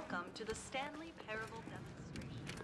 Welcome to the Stanley Parable demonstration.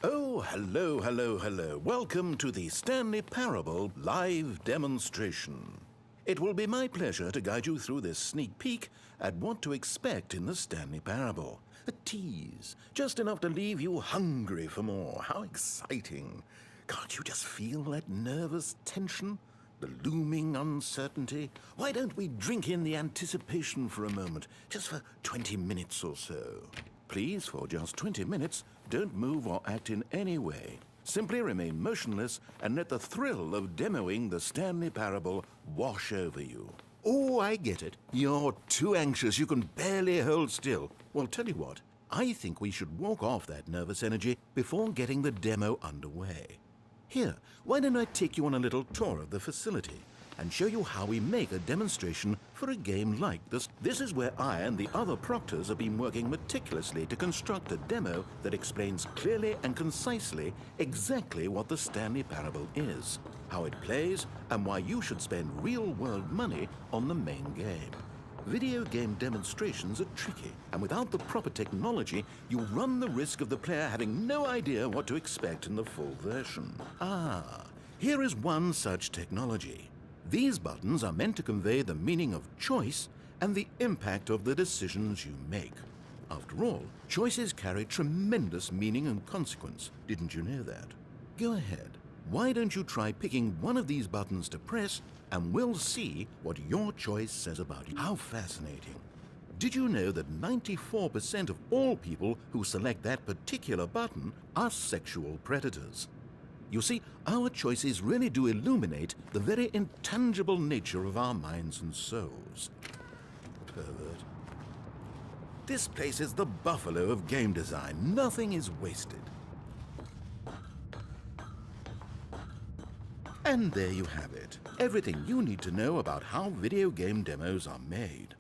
Oh, hello, hello, hello. Welcome to the Stanley Parable live demonstration. It will be my pleasure to guide you through this sneak peek at what to expect in the Stanley Parable. A tease, just enough to leave you hungry for more. How exciting. Can't you just feel that nervous tension? The looming uncertainty? Why don't we drink in the anticipation for a moment, just for 20 minutes or so? Please, for just 20 minutes, don't move or act in any way. Simply remain motionless and let the thrill of demoing the Stanley Parable wash over you. Oh, I get it. You're too anxious, you can barely hold still. Well, tell you what, I think we should walk off that nervous energy before getting the demo underway. Here, why don't I take you on a little tour of the facility and show you how we make a demonstration for a game like this. This is where I and the other proctors have been working meticulously to construct a demo that explains clearly and concisely exactly what the Stanley Parable is, how it plays, and why you should spend real-world money on the main game. Video game demonstrations are tricky, and without the proper technology, you run the risk of the player having no idea what to expect in the full version. Here is one such technology. These buttons are meant to convey the meaning of choice and the impact of the decisions you make. After all, choices carry tremendous meaning and consequence. Didn't you know that? Go ahead. Why don't you try picking one of these buttons to press, and we'll see what your choice says about you. How fascinating. Did you know that 94% of all people who select that particular button are sexual predators? You see, our choices really do illuminate the very intangible nature of our minds and souls. Pervert. This place is the buffalo of game design. Nothing is wasted. And there you have it. Everything you need to know about how video game demos are made.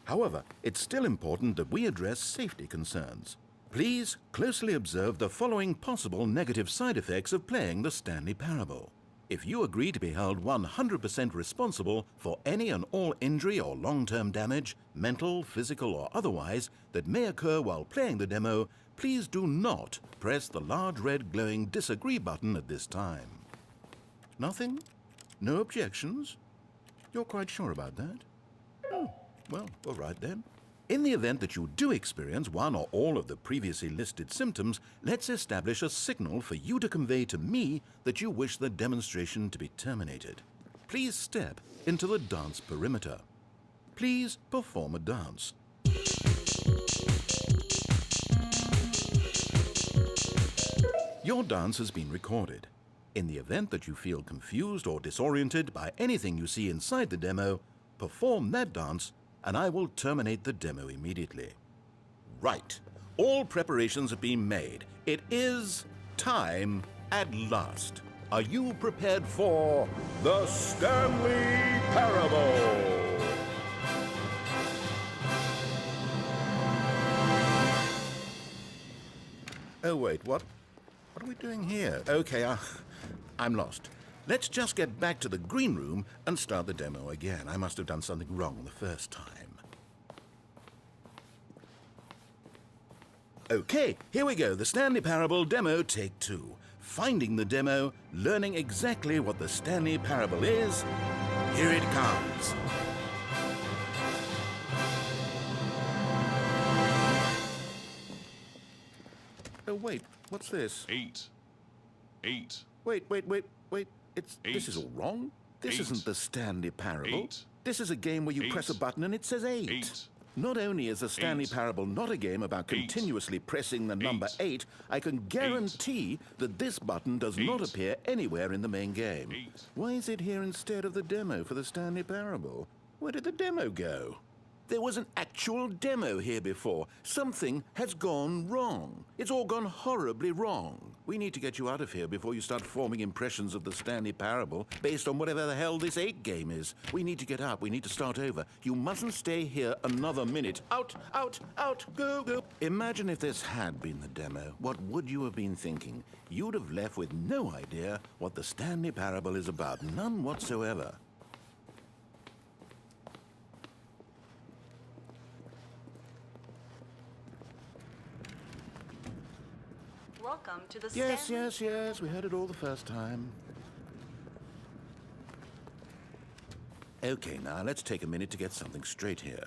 However, it's still important that we address safety concerns. Please closely observe the following possible negative side effects of playing the Stanley Parable. If you agree to be held 100% responsible for any and all injury or long-term damage, mental, physical, or otherwise, that may occur while playing the demo, please do not press the large red glowing disagree button at this time. Nothing? No objections? You're quite sure about that? Oh, well, all right then. In the event that you do experience one or all of the previously listed symptoms, let's establish a signal for you to convey to me that you wish the demonstration to be terminated. Please step into the dance perimeter. Please perform a dance. Your dance has been recorded. In the event that you feel confused or disoriented by anything you see inside the demo, perform that dance and I will terminate the demo immediately. Right. All preparations have been made. It is time at last. Are you prepared for the Stanley Parable? Oh, wait, what? What are we doing here? Okay, I'm lost. Let's just get back to the green room and start the demo again. I must have done something wrong the first time. Okay, here we go. The Stanley Parable demo, take 2. Finding the demo, learning exactly what the Stanley Parable is. Here it comes. Oh, wait, what's this? 8. Wait. This is all wrong. This isn't the Stanley Parable. This is a game where you press a button and it says 8. Not only is the Stanley Parable not a game about continuously pressing the number 8, I can guarantee that this button does not appear anywhere in the main game. Why is it here instead of the demo for the Stanley Parable? Where did the demo go? There was an actual demo here before. Something has gone wrong. It's all gone horribly wrong. We need to get you out of here before you start forming impressions of the Stanley Parable based on whatever the hell this 8 game is. We need to get up. We need to start over. You mustn't stay here another minute. Out, out, out, go, go. Imagine if this had been the demo. What would you have been thinking? You'd have left with no idea what the Stanley Parable is about. None whatsoever. Welcome to the Yes, Stanley. yes, yes. We heard it all the first time. Okay, now let's take a minute to get something straight here.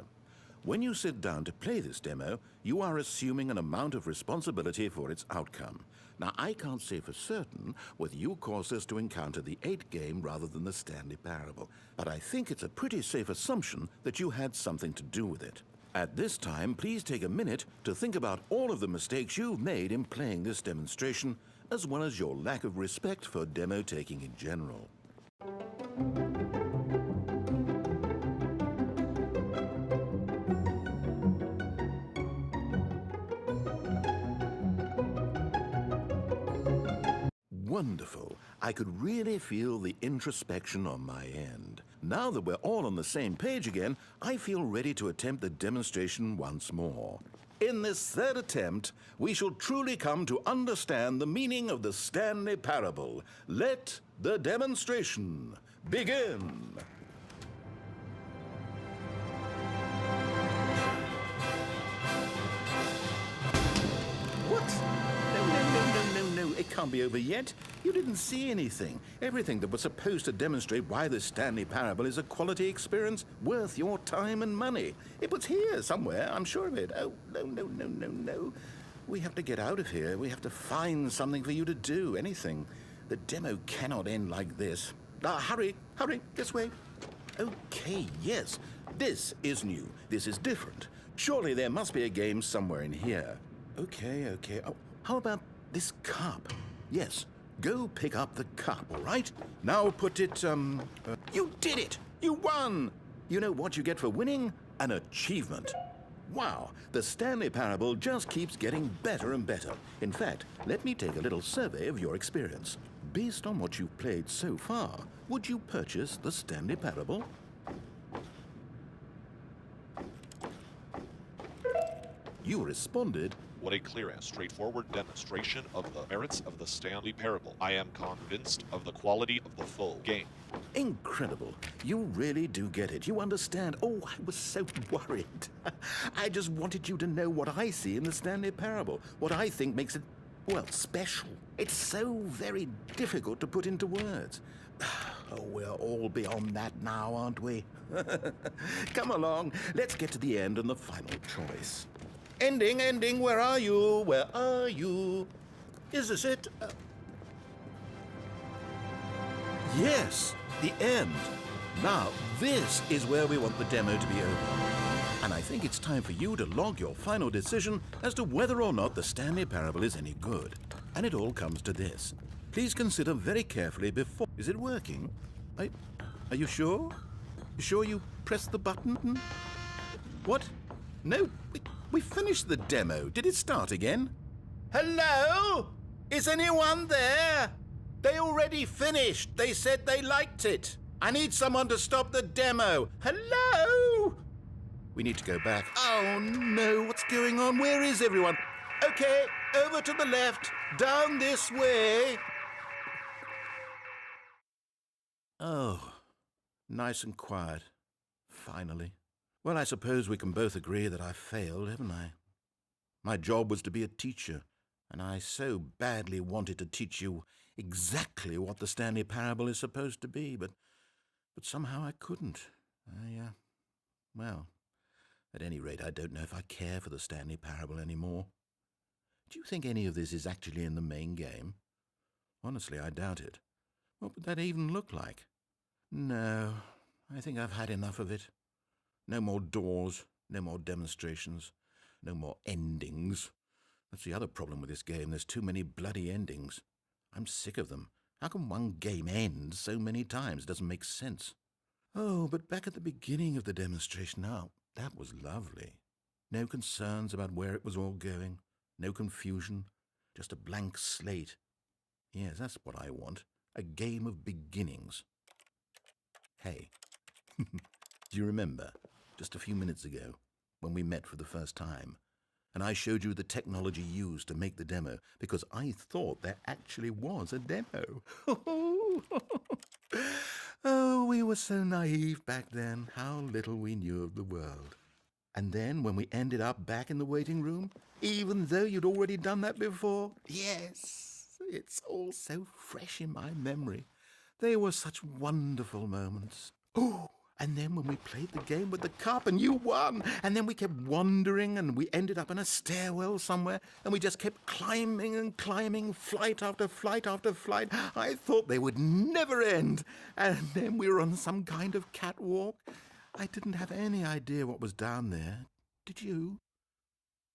When you sit down to play this demo, you are assuming an amount of responsibility for its outcome. Now, I can't say for certain whether you caused us to encounter the 8 game rather than the Stanley Parable, but I think it's a pretty safe assumption that you had something to do with it. At this time, please take a minute to think about all of the mistakes you've made in playing this demonstration, as well as your lack of respect for demo taking in general. Wonderful. I could really feel the introspection on my end. Now that we're all on the same page again, I feel ready to attempt the demonstration once more. In this third attempt, we shall truly come to understand the meaning of the Stanley Parable. Let the demonstration begin. What? No, it can't be over yet. You didn't see anything. Everything that was supposed to demonstrate why the Stanley Parable is a quality experience worth your time and money. It was here somewhere, I'm sure of it. Oh, no. We have to get out of here. We have to find something for you to do, anything. The demo cannot end like this. Hurry, this way. Okay, yes, this is new. This is different. Surely there must be a game somewhere in here. Okay. Oh, how about this cup? Yes, go pick up the cup, all right? Now put it, You did it! You won! You know what you get for winning? An achievement. Wow, the Stanley Parable just keeps getting better and better. In fact, let me take a little survey of your experience. Based on what you've played so far, would you purchase the Stanley Parable? You responded, What a clear and straightforward demonstration of the merits of the Stanley Parable. I am convinced of the quality of the full game. incredible. You really do get it. You understand. Oh, I was so worried. I just wanted you to know what I see in the Stanley Parable, what I think makes it, well, special. It's so very difficult to put into words. Oh, we're all beyond that now, aren't we? Come along, let's get to the end and the final choice. Ending, where are you? Where are you? Is this it? Yes, the end. Now, this is where we want the demo to be over. And I think it's time for you to log your final decision as to whether or not the Stanley Parable is any good. And it all comes to this. Please consider very carefully before... Is it working? Are you sure? You sure you pressed the button? What? No, we finished the demo. Did it start again? Hello? Is anyone there? They already finished. They said they liked it. I need someone to stop the demo. Hello? We need to go back. Oh, no. What's going on? Where is everyone? Okay, over to the left. Down this way. Oh, nice and quiet. Finally. Well, I suppose we can both agree that I failed, haven't I? My job was to be a teacher, and I so badly wanted to teach you exactly what the Stanley Parable is supposed to be, but somehow I couldn't. Well, at any rate, I don't know if I care for the Stanley Parable anymore. Do you think any of this is actually in the main game? Honestly, I doubt it. What would that even look like? No, I think I've had enough of it. No more doors, no more demonstrations, no more endings. That's the other problem with this game. There's too many bloody endings. I'm sick of them. How can one game end so many times? It doesn't make sense. Oh, but back at the beginning of the demonstration now. That was lovely. No concerns about where it was all going, no confusion, just a blank slate. Yes, that's what I want. A game of beginnings. Hey, do you remember, just a few minutes ago, when we met for the first time, and I showed you the technology used to make the demo, because I thought there actually was a demo. Oh, we were so naive back then, how little we knew of the world. And then when we ended up back in the waiting room, even though you'd already done that before, yes, it's all so fresh in my memory. They were such wonderful moments. Oh, and then when we played the game with the cup and you won, and then we kept wandering and we ended up in a stairwell somewhere and we just kept climbing and climbing, flight after flight after flight. I thought they would never end. And then we were on some kind of catwalk. I didn't have any idea what was down there. Did you?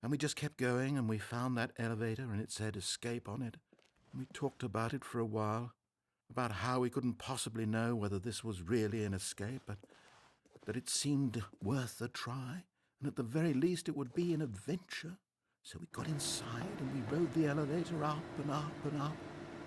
And we just kept going and we found that elevator and it said escape on it. And we talked about it for a while, about how we couldn't possibly know whether this was really an escape, but that it seemed worth a try, and at the very least it would be an adventure. So we got inside and we rode the elevator up and up and up.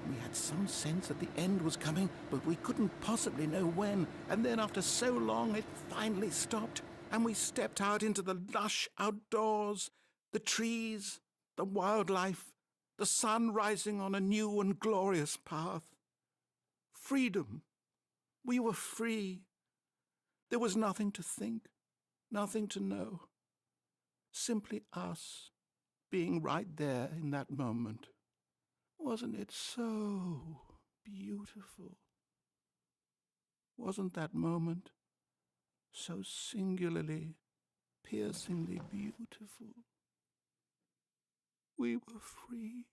We had some sense that the end was coming, but we couldn't possibly know when. And then after so long, it finally stopped, and we stepped out into the lush outdoors, the trees, the wildlife, the sun rising on a new and glorious path. Freedom. We were free. There was nothing to think, nothing to know. Simply us being right there in that moment. Wasn't it so beautiful? Wasn't that moment so singularly, piercingly beautiful? We were free.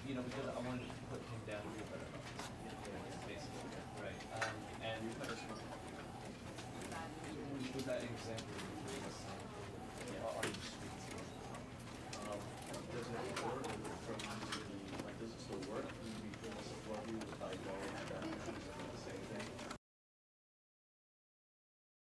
Because I wanted to put him down a little better. Basically, right. And with that example.